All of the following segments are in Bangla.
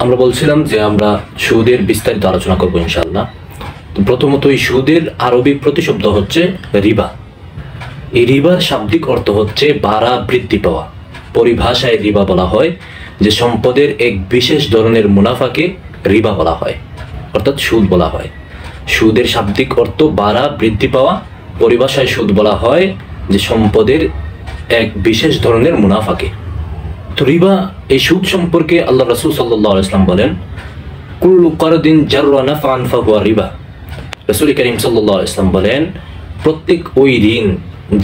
আমরা বলছিলাম যে আমরা সুদের বিস্তারিত আলোচনা করব ইনশাআল্লাহ। তো প্রথমত এই সুদের আরবি প্রতিশব্দ হচ্ছে রিবা। এই রিবার শাব্দিক অর্থ হচ্ছে বাড়া, বৃদ্ধি পাওয়া। পরিভাষায় রিবা বলা হয় যে সম্পদের এক বিশেষ ধরনের মুনাফাকে রিবা বলা হয়, অর্থাৎ সুদ বলা হয়। সুদের শাব্দিক অর্থ বাড়া, বৃদ্ধি পাওয়া। পরিভাষায় সুদ বলা হয় যে সম্পদের এক বিশেষ ধরনের মুনাফাকে। তো রিবা, এই সুদ সম্পর্কে আল্লাহ রাসূল সাল্লাল্লাহু আলাইহি ওয়াসাল্লাম বলেন, কুল্লু কারদিন জাররা নাফআন ফাহুয়া রিবা। রাসূল করিম সাল্লাল্লাহু আলাইহি ওয়াসাল্লাম বলেন, প্রত্যেক ওই ঋণ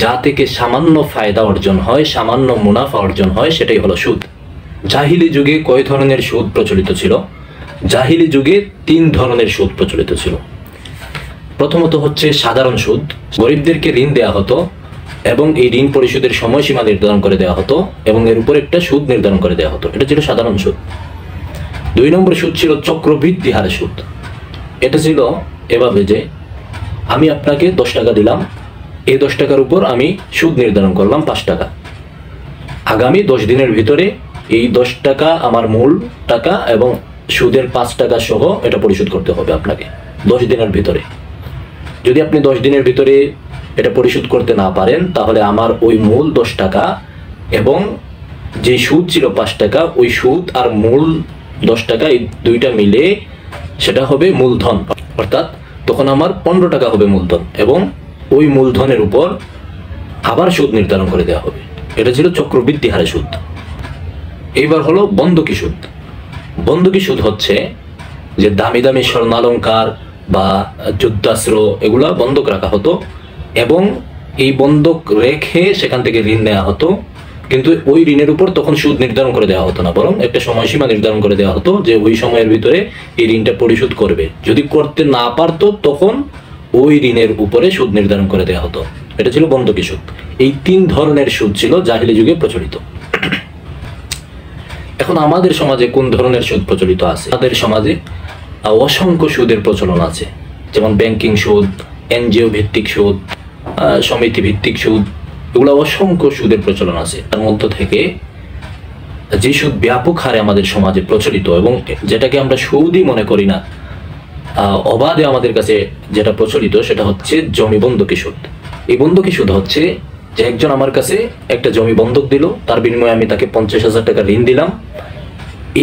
যা থেকে সামান্য ফায়দা অর্জন হয়, সামান্য মুনাফা অর্জন হয়, সেটাই হলো সুদ। জাহিলি যুগে কয় ধরনের সুদ প্রচলিত ছিল? জাহিলি যুগে 3 ধরনের সুদ প্রচলিত ছিল। প্রথমত হচ্ছে সাধারণ সুদ। গরিবদেরকে ঋণ দেওয়া হতো এবং এই ঋণ পরিশোধের সময়সীমা নির্ধারণ করে দেওয়া হতো এবং এর উপর একটা সুদ নির্ধারণ করে দেওয়া হতো। এটা ছিল সাধারণ সুদ। 2 নম্বর সুদ ছিল চক্রবৃদ্ধি হারে সুদ। এটা ছিল এভাবে যে আমি আপনাকে 10 টাকা দিলাম, এই 10 টাকার উপর আমি সুদ নির্ধারণ করলাম 5 টাকা। আগামী 10 দিনের ভিতরে এই 10 টাকা আমার মূল টাকা এবং সুদের 5 টাকা সহ এটা পরিশোধ করতে হবে আপনাকে 10 দিনের ভিতরে। যদি আপনি 10 দিনের ভিতরে এটা পরিশোধ করতে না পারেন, তাহলে আমার ওই মূল 10 টাকা এবং যে সুদ ছিল 5 টাকা, ওই সুদ আর মূল 10 টাকা, এই দুইটা মিলে সেটা হবে মূলধন। অর্থাৎ তখন আমার 15 টাকা হবে মূলধন এবং ওই মূলধনের উপর আবার সুদ নির্ধারণ করে দেওয়া হবে। এটা ছিল চক্রবৃদ্ধি হারে সুদ। এইবার হলো বন্ধকি সুদ। বন্ধকি সুদ হচ্ছে যে দামি দামি স্বর্ণালঙ্কার বা যুদ্ধাস্ত্র এগুলা বন্ধক রাখা হতো এবং এই বন্ধক রেখে সেখান থেকে ঋণ নেওয়া হতো, কিন্তু ওই ঋণের উপর তখন সুদ নির্ধারণ করে দেওয়া হতো না, বরং একটা সময়সীমা নির্ধারণ করে দেওয়া হতো যে ওই সময়ের ভিতরে এই ঋণটা পরিশোধ করবে। যদি করতে না পারতো তখন ওই ঋণের উপরে সুদ নির্ধারণ করে দেওয়া হতো। এটা ছিল বন্ধকি সুদ। এই 3 ধরনের সুদ ছিল জাহিলি যুগে প্রচলিত। এখন আমাদের সমাজে কোন ধরনের সুদ প্রচলিত আছে? আমাদের সমাজে অসংখ্য সুদের প্রচলন আছে, যেমন ব্যাংকিং সুদ, এনজিও ভিত্তিক সুদ, সমিতি ভিত্তিক সুদ, এগুলো অসংখ্য সুদের প্রচলন আছে। তার মধ্য থেকে যে সুদ ব্যাপক হারে আমাদের সমাজে প্রচলিত এবং যেটাকে আমরা সুদই মনে করি না, অবাধে আমাদের কাছে যেটা প্রচলিত, সেটা হচ্ছে জমি বন্ধকি সুদ। এই বন্ধকি সুদ হচ্ছে যে একজন আমার কাছে একটা জমি বন্ধক দিল, তার বিনিময়ে আমি তাকে 50,000 টাকা ঋণ দিলাম।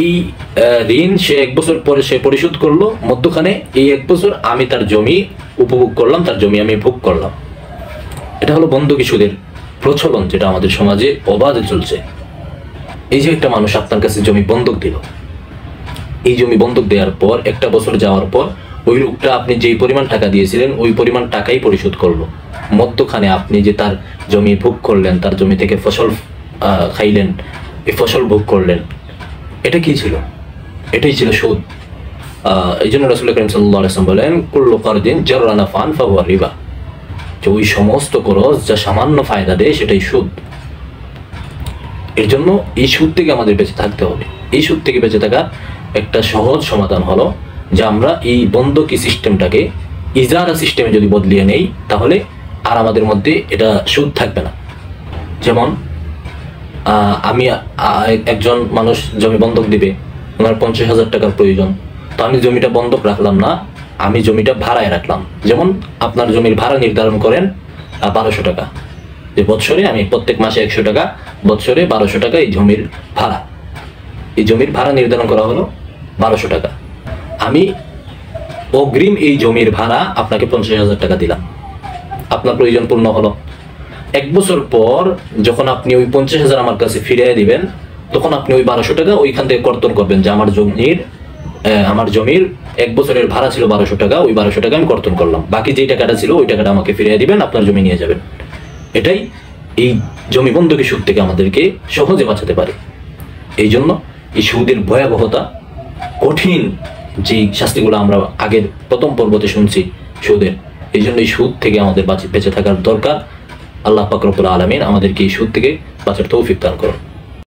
এই ঋণ সে 1 বছর পরে সে পরিশোধ করলো। মধ্যখানে এই 1 বছর আমি তার জমি উপভোগ করলাম, তার জমি আমি ভোগ করলাম। এটা হলো বন্ধকি সুদের প্রচলন, যেটা আমাদের সমাজে অবাধে চলছে। এই যে একটা মানুষ আপনার কাছে জমি বন্ধক দিল, এই জমি বন্ধক দেওয়ার পর 1 বছর যাওয়ার পর ওই লোকটা আপনি যেই পরিমাণ টাকা দিয়েছিলেন ওই পরিমাণ টাকাই পরিশোধ করলো। মধ্যখানে আপনি যে তার জমি ভোগ করলেন, তার জমি থেকে ফসল খাইলেন, এই ফসল ভোগ করলেন, এটা কি ছিল? এটাই ছিল সুদ। এই জন্য রাসূল করিম সাল্লাল্লাহু আলাইহি ওয়াসাল্লাম বলেন, কুল্লু কারদিন জাররা নাফআন ফাহুয়া রিবা। যে ওই সমস্ত খরচ যা সামান্য ফায়দা দেয় সেটাই সুদ। এর জন্য এই সুদ থেকে আমাদের বেঁচে থাকতে হবে। এই সুদ থেকে বেঁচে থাকার একটা সহজ সমাধান হলো যে আমরা এই বন্ধকি সিস্টেমটাকে ইজারা সিস্টেমে যদি বদলিয়ে নেই, তাহলে আর আমাদের মধ্যে এটা সুদ থাকবে না। যেমন আমি একজন মানুষ জমি বন্ধক দিবে, ওনার 50,000 টাকার প্রয়োজন, তো আমি জমিটা বন্ধক রাখলাম না, আমি জমিটা ভাড়ায় রাখলাম। যেমন আপনার জমির ভাড়া নির্ধারণ করেন 1200 টাকা, যে বৎসরে আমি প্রত্যেক মাসে 100 টাকা, বৎসরে 1200 টাকা এই জমির ভাড়া। এই জমির ভাড়া নির্ধারণ করা হলো 1200 টাকা। আমি অগ্রিম এই জমির ভাড়া আপনাকে 50,000 টাকা দিলাম, আপনার প্রয়োজন পূর্ণ হলো। 1 বছর পর যখন আপনি ওই 50,000 আমার কাছে ফিরিয়ে দিবেন, তখন আপনি ওই 1200 টাকা ওইখান থেকে কর্তন করবেন যে আমার জমির 1 বছরের ভাড়া ছিল 1200 টাকা, ওই 1200 টাকা আমি কর্তন করলাম, বাকি যে টাকাটা ছিল ওই টাকাটা আমাকে ফিরিয়ে দিবেন, আপনার জমি নিয়ে যাবেন। এটাই এই জমি বন্ধকি সুদ থেকে আমাদেরকে সহজে বাঁচাতে পারে। এই জন্য এই সুদের ভয়াবহতা, কঠিন যে শাস্তিগুলো আমরা আগের প্রথম পর্বতে শুনছি সুদের, এই জন্য এই সুদ থেকে আমাদের বেঁচে থাকার দরকার। আল্লাহ পাক রব্বুল আলামিন আমাদেরকে এই সুদ থেকে বাঁচার তৌফিক দান করুন।